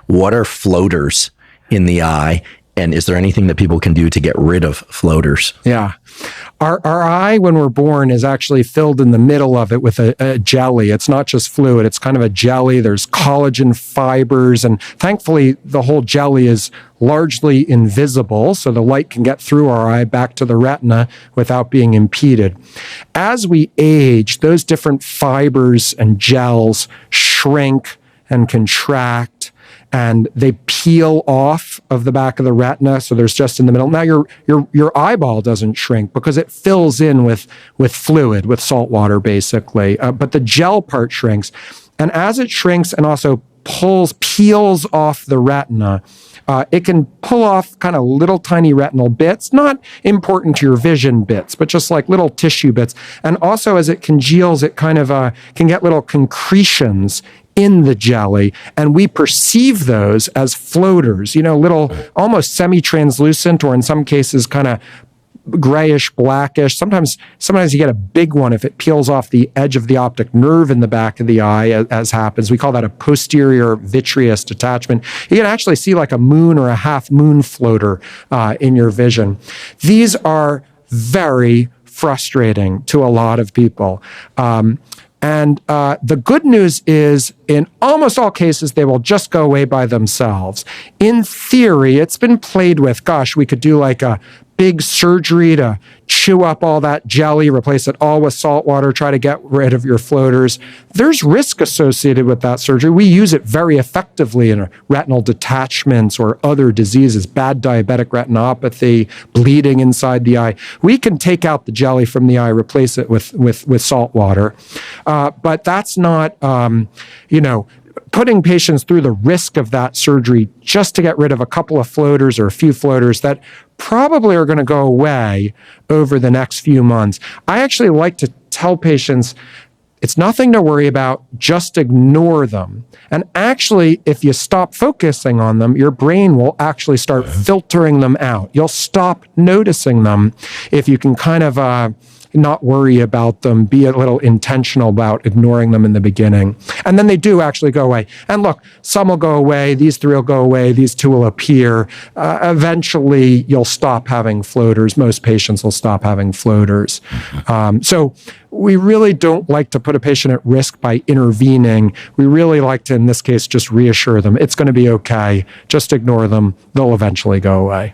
What are floaters in the eye? And is there anything that people can do to get rid of floaters? Yeah. Our eye, when we're born, is actually filled in the middle of it with a jelly. It's not just fluid. It's kind of a jelly. There's collagen fibers. And thankfully, the whole jelly is largely invisible, so the light can get through our eye back to the retina without being impeded. As we age, those different fibers and gels shrink and contract, and they peel off of the back of the retina, so there's just in the middle. Now your eyeball doesn't shrink because it fills in with fluid, with salt water, basically. But the gel part shrinks, and as it shrinks and also peels off the retina, it can pull off kind of little tiny retinal bits, not important to your vision bits, but just like little tissue bits. And also as it congeals, it kind of can get little concretions in the jelly, and we perceive those as floaters, little almost semi-translucent, or in some cases kind of grayish, blackish. Sometimes you get a big one if it peels off the edge of the optic nerve in the back of the eye, as happens. We call that a posterior vitreous detachment. You can actually see like a moon or a half moon floater in your vision. These are very frustrating to a lot of people. And the good news is, in almost all cases, they will just go away by themselves. In theory, it's been played with. Gosh, we could do like a big surgery to chew up all that jelly, replace it all with salt water, try to get rid of your floaters. There's risk associated with that surgery. We use it very effectively in retinal detachments or other diseases, bad diabetic retinopathy, bleeding inside the eye. We can take out the jelly from the eye, replace it with salt water. But that's not, putting patients through the risk of that surgery just to get rid of a couple of floaters or a few floaters that probably are going to go away over the next few months. I actually like to tell patients, it's nothing to worry about, just ignore them. And actually, if you stop focusing on them, your brain will actually start filtering them out. You'll stop noticing them if you can kind of not worry about them, be a little intentional about ignoring them in the beginning. And then they do actually go away. And look, some will go away, these 3 will go away, these 2 will appear. Eventually, you'll stop having floaters. Most patients will stop having floaters. So we really don't like to put a patient at risk by intervening. We really like to, in this case, just reassure them, it's going to be okay. Just ignore them. They'll eventually go away.